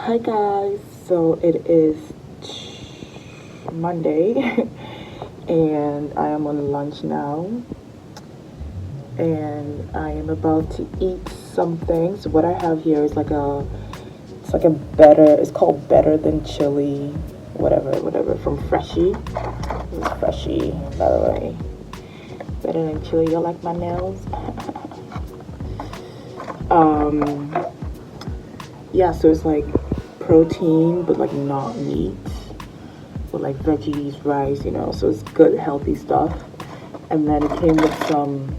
Hi guys, so it is Monday and I am on lunch now and I am about to eat something. So what I have here is it's called Better Than Chili, whatever, from Freshie. This is Freshie, by the way. Better Than Chili, you like my nails? Yeah, so it's like protein, but like not meat, with like veggies, rice, so it's good, healthy stuff. And then it came with some,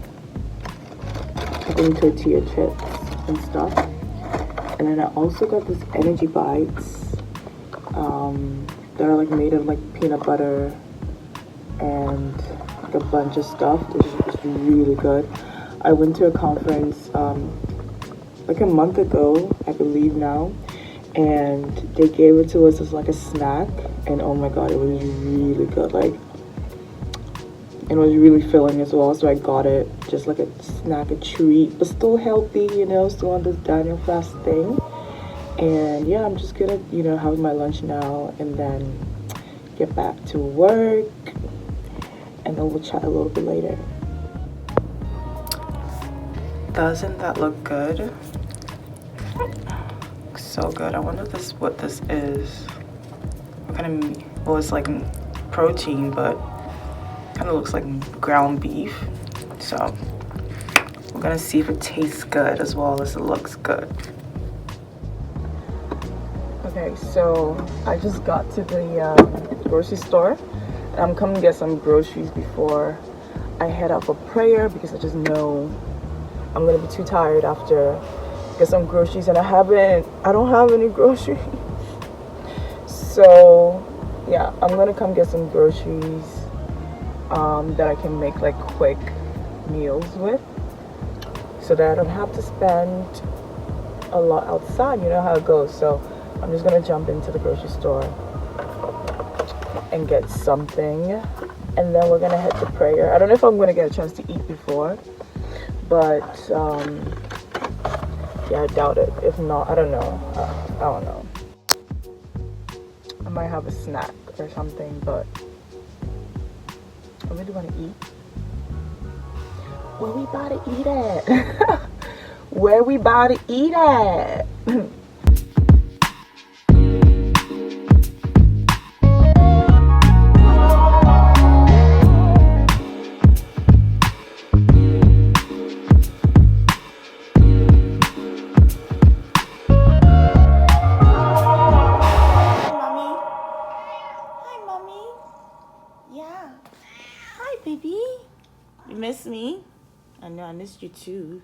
I think, tortilla chips and stuff. And then I also got this energy bites that are like made of like peanut butter and like a bunch of stuff. It's really good. I went to a conference like a month ago, I believe now, and they gave it to us as like a snack, and oh my god, it was really good. Like, it was really filling as well, so I got it just like a snack, a treat, but still healthy, still on this Daniel fast thing. And yeah, I'm just gonna have my lunch now and then get back to work, and then we'll chat a little bit later. Doesn't that look good? So good. I wonder what this is. What kind of, well, it's like protein, but kind of looks like ground beef. So we're gonna see if it tastes good as well as it looks good. Okay, so I just got to the grocery store, and I'm coming to get some groceries before I head out for prayer, because I just know I'm gonna be too tired after get some groceries, and I don't have any groceries. So yeah, I'm gonna come get some groceries that I can make like quick meals with, so that I don't have to spend a lot outside. You know how it goes. So I'm just gonna jump into the grocery store and get something, and then we're gonna head to prayer. I don't know if I'm gonna get a chance to eat before, but yeah, I doubt it. If not, I don't know. I don't know. I might have a snack or something, but I really want to eat. Where we about to eat at? Where we about to eat at? Miss me? I know I missed you too.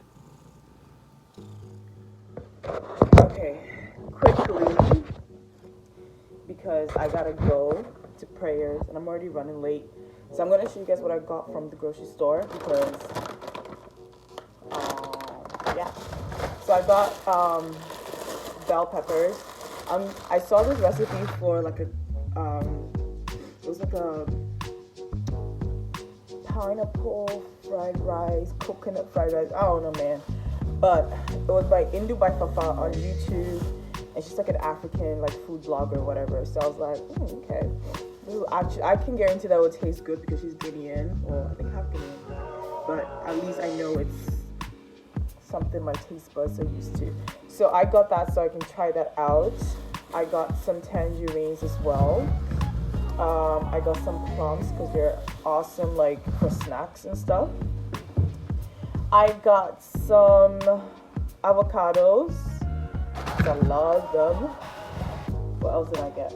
Okay, quickly, because I gotta go to prayers and I'm already running late. So I'm gonna show you guys what I got from the grocery store, because yeah. So I got bell peppers. I saw this recipe for like it was like a pineapple fried rice, coconut fried rice. I don't know, man. But it was by Indu by Fafa on YouTube, and she's like an African like food blogger or whatever. So I was like, okay, this is actually, I can guarantee that it will taste good because she's Guinean, or I think half Guinean. But at least I know it's something my taste buds are used to. So I got that so I can try that out. I got some tangerines as well. I got some plums because they're awesome like for snacks and stuff. I got some avocados. I love them. What else did I get?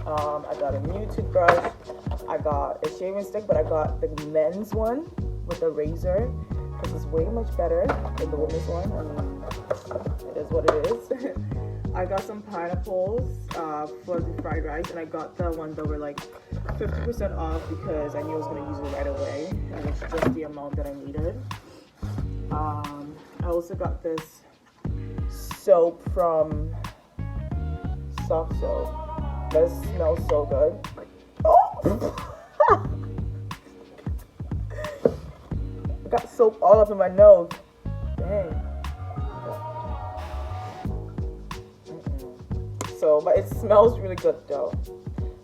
I got a new toothbrush. I got a shaving stick, but I got the men's one with the razor because it's way much better than the women's one. I mean, it is what it is. I got some pineapples for the fried rice, and I got the ones that were like 50% off because I knew I was going to use it right away, and it's just the amount that I needed. I also got this soap from Soft Soap. That smells so good. Oh! I got soap all up in my nose. Dang. so, but it smells really good though.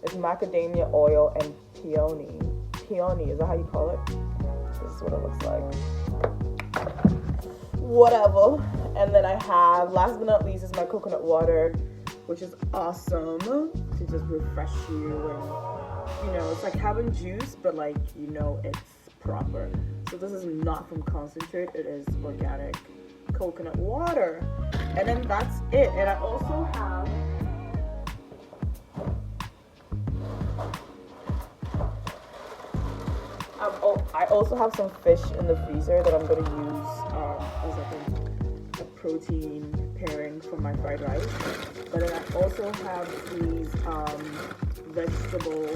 It's macadamia oil and peony. Peony, is that how you call it? This is what it looks like. Whatever. And then I have, last but not least, is my coconut water, which is awesome to just refresh you. And, you know, it's like having juice, but like, you know, it's proper. So this is not from concentrate, it is organic coconut water. And then that's it. And I also have I also have some fish in the freezer that I'm going to use as like a protein pairing for my fried rice. But then I also have these vegetable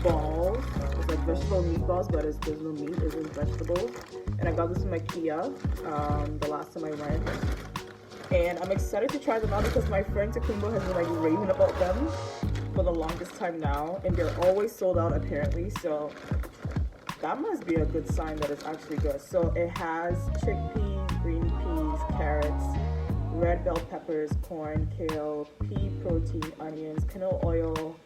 balls. It's like vegetable meatballs, but there's no meat, it's just vegetables. And I got this from IKEA the last time I went. And I'm excited to try them out because my friend Takumbo has been like raving about them for the longest time now. And they're always sold out apparently. So that must be a good sign that it's actually good. So it has chickpeas, green peas, carrots, red bell peppers, corn, kale, pea protein, onions, canola oil,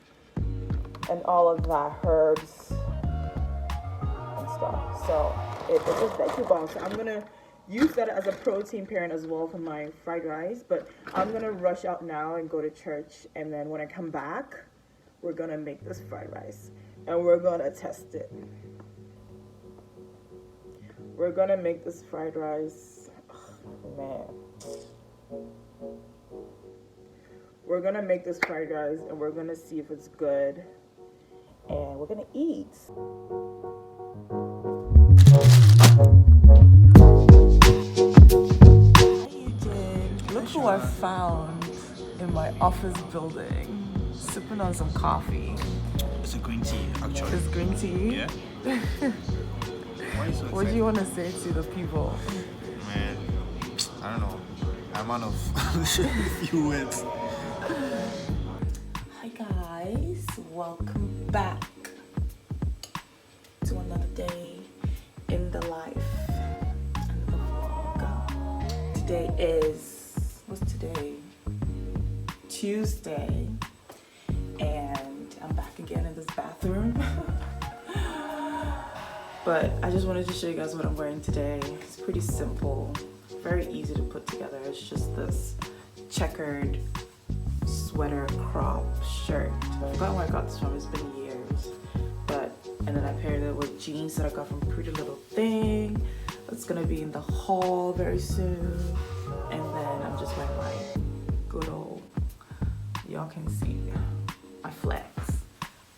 and all of that, herbs and stuff. So it's a veggie bomb. So I'm gonna use that as a protein pairing as well for my fried rice. But I'm gonna rush out now and go to church, and then when I come back, we're gonna make this fried rice and we're gonna test it. We're gonna make this fried rice. Oh, man. We're gonna make this fried rice and we're gonna see if it's good. And we're gonna eat. Look who I found in my office building, sipping on some coffee. It's a green tea, actually. It's green tea? Yeah. Why are you so What do you want to say to the people? Man, I don't know. I'm out of few words. Hi guys, welcome back to another day in the life and the vlog. Today is, what's today? Tuesday, and I'm back again in this bathroom. But I just wanted to show you guys what I'm wearing today. It's pretty simple, very easy to put together. It's just this checkered sweater crop shirt. I forgot where I got this from, it's been years. And then I paired it with jeans that I got from Pretty Little Thing. That's gonna be in the haul very soon. And then I'm just wearing my good old, y'all can see my flex.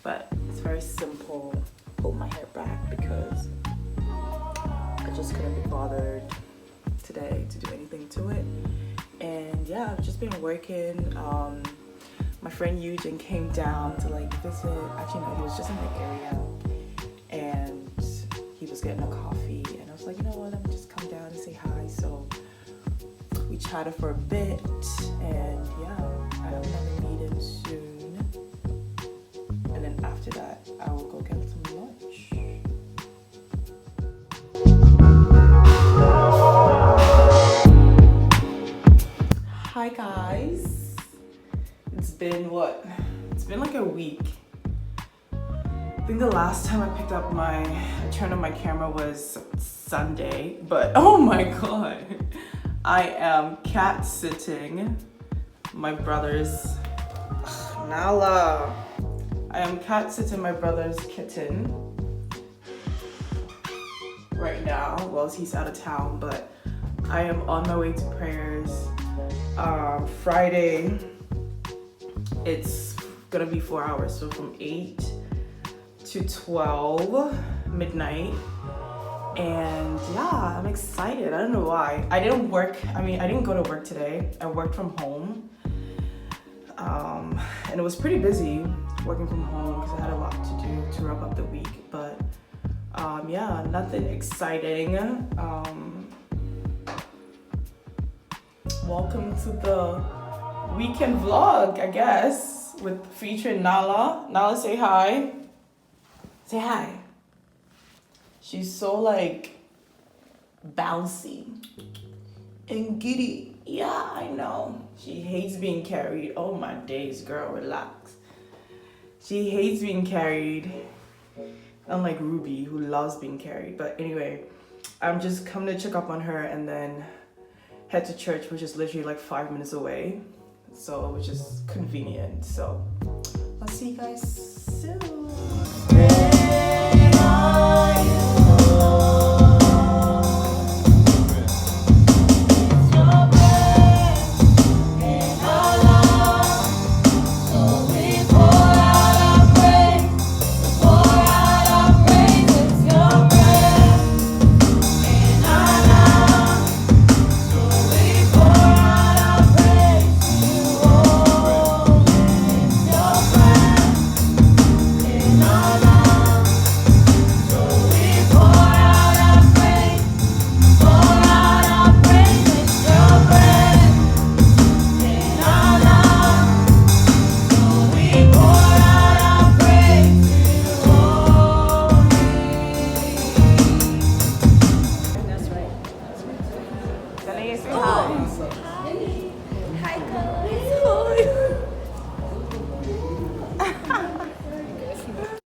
But it's very simple. Pull my hair back because I just couldn't be bothered today to do anything to it. And yeah, I've just been working. My friend Eugene came down to like visit. Actually no, he was just in the area and he was getting a coffee and I was like, you know what, let me just come down and say hi. So we chatted for a bit and yeah, I have another meeting soon. And then after that, I will go get some lunch. Hi guys. It's been what? It's been like a week. I think the last time I turned on my camera was Sunday, but oh my god. I am cat sitting my brother's Nala. I am cat sitting my brother's kitten right now. Well, he's out of town, but I am on my way to prayers. Friday, it's gonna be 4 hours, so from 8 to 12 midnight. And yeah, I'm excited. I don't know why. I didn't go to work today. I worked from home. And it was pretty busy working from home because I had a lot to do to wrap up the week. But yeah, nothing exciting. Welcome to the weekend vlog, I guess, with featuring Nala. Nala, say hi. Say hi. She's so like bouncy and giddy. Yeah, I know. She hates being carried. Oh my days, girl, relax. She hates being carried. Unlike Ruby, who loves being carried. But anyway, I'm just coming to check up on her and then head to church, which is literally like 5 minutes away. So, which is convenient. So, I'll see you guys soon. Hi, Coach.